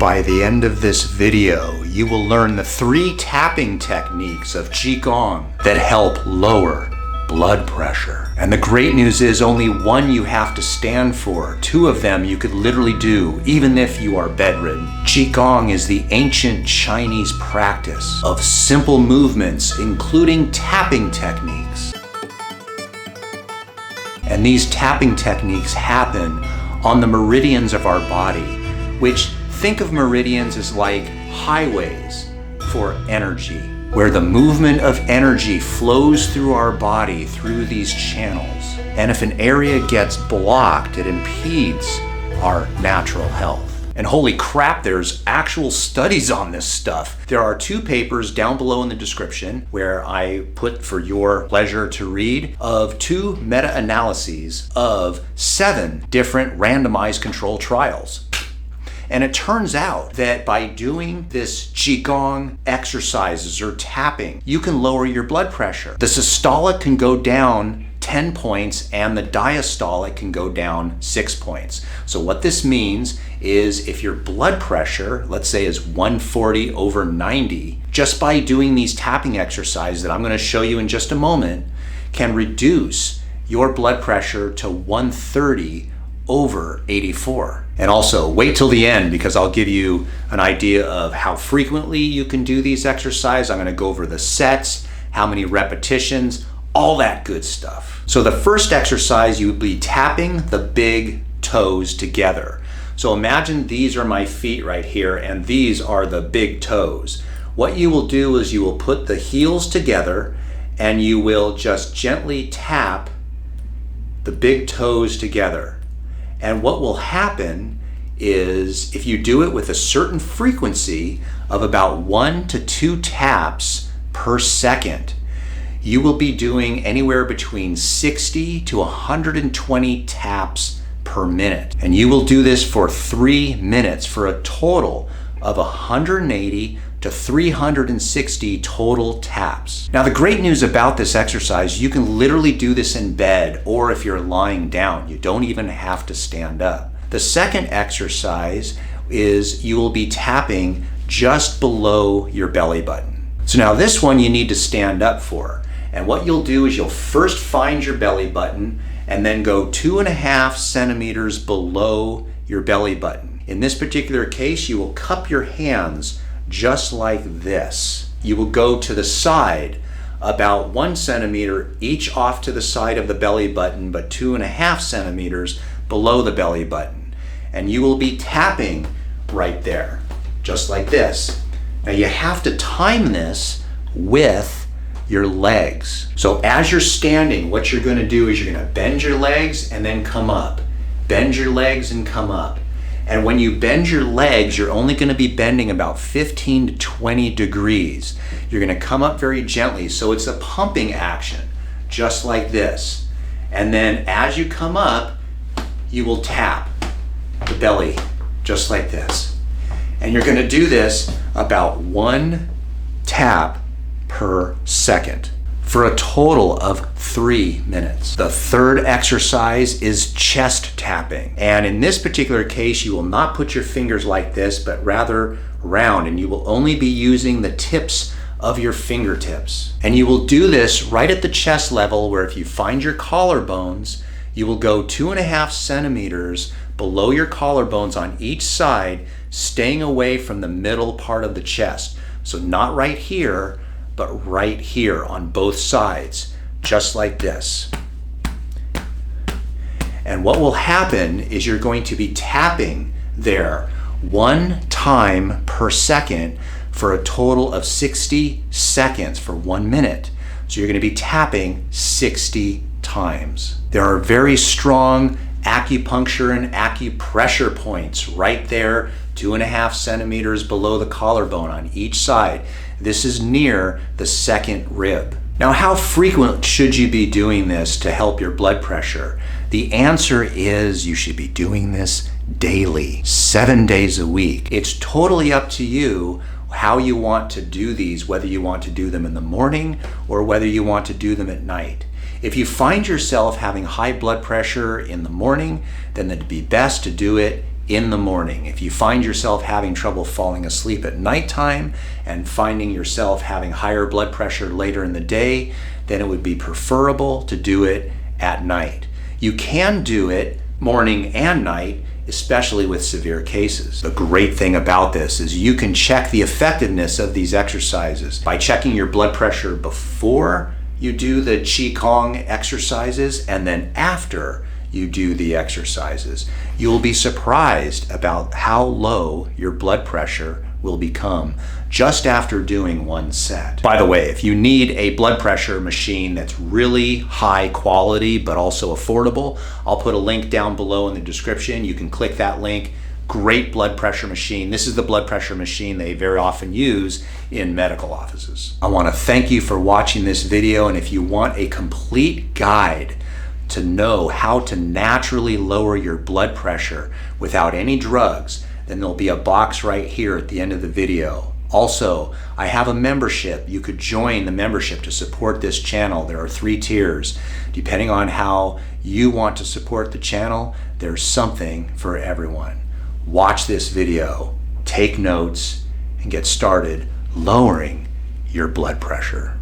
By the end of this video, you will learn the 3 tapping techniques of QiGong that help lower blood pressure. And the great news is only one you have to stand for. 2 of them you could literally do even if you are bedridden. QiGong is the ancient Chinese practice of simple movements, including tapping techniques. And these tapping techniques happen on the meridians of our body, which think of meridians as like highways for energy, where the movement of energy flows through our body through these channels. And if an area gets blocked, it impedes our natural health. And holy crap, there's actual studies on this stuff. There are 2 papers down below in the description where I put for your pleasure to read of 2 meta-analyses of 7 different randomized controlled trials. And it turns out that by doing this QiGong exercises or tapping, you can lower your blood pressure. The systolic can go down 10 points and the diastolic can go down 6 points. So what this means is if your blood pressure, let's say, is 140/90, just by doing these tapping exercises that I'm going to show you in just a moment, can reduce your blood pressure to 130/84. And also wait till the end because I'll give you an idea of how frequently you can do these exercises. I'm going to go over the sets, how many repetitions, all that good stuff. So the first exercise, you would be tapping the big toes together. So imagine these are my feet right here and these are the big toes. What you will do is you will put the heels together and you will just gently tap the big toes together. And what will happen is if you do it with a certain frequency of about 1 to 2 taps per second, you will be doing anywhere between 60 to 120 taps per minute. And you will do this for 3 minutes for a total of 180 to 360 total taps. Now the great news about this exercise, you can literally do this in bed or if you're lying down. You don't even have to stand up. The second exercise is you will be tapping just below your belly button. So now this one you need to stand up for. And what you'll do is you'll first find your belly button and then go 2.5 centimeters below your belly button. In this particular case, you will cup your hands just like this. You will go to the side about 1 centimeter each off to the side of the belly button, but 2.5 centimeters below the belly button. And you will be tapping right there, just like this. Now you have to time this with your legs. So as you're standing, what you're gonna do is you're gonna bend your legs and then come up. Bend your legs and come up. And when you bend your legs, you're only going to be bending about 15 to 20 degrees. You're going to come up very gently. So it's a pumping action, just like this. And then as you come up, you will tap the belly, just like this. And you're going to do this about 1 tap per second for a total of 3 minutes. The third exercise is chest tapping. And in this particular case, you will not put your fingers like this, but rather round, and you will only be using the tips of your fingertips. And you will do this right at the chest level, where if you find your collarbones, you will go 2.5 centimeters below your collarbones on each side, staying away from the middle part of the chest. So not right here, but right here on both sides, just like this. And what will happen is you're going to be tapping there 1 time per second for a total of 60 seconds for 1 minute. So you're going to be tapping 60 times. There are very strong acupuncture and acupressure points right there, 2.5 centimeters below the collarbone on each side. This is near the second rib. Now, how frequent should you be doing this to help your blood pressure? The answer is you should be doing this daily, 7 days a week. It's totally up to you how you want to do these, whether you want to do them in the morning or whether you want to do them at night. If you find yourself having high blood pressure in the morning, then it'd be best to do it in the morning. If you find yourself having trouble falling asleep at nighttime and finding yourself having higher blood pressure later in the day, then it would be preferable to do it at night. You can do it morning and night, especially with severe cases. The great thing about this is you can check the effectiveness of these exercises by checking your blood pressure before you do the QiGong exercises and then after you do the exercises. You'll be surprised about how low your blood pressure will become just after doing one set. By the way, if you need a blood pressure machine that's really high quality but also affordable, I'll put a link down below in the description. You can click that link. Great blood pressure machine. This is the blood pressure machine they very often use in medical offices. I want to thank you for watching this video, and if you want a complete guide to know how to naturally lower your blood pressure without any drugs, then there'll be a box right here at the end of the video. Also, I have a membership. You could join the membership to support this channel. There are 3 tiers. Depending on how you want to support the channel, there's something for everyone. Watch this video, take notes, and get started lowering your blood pressure.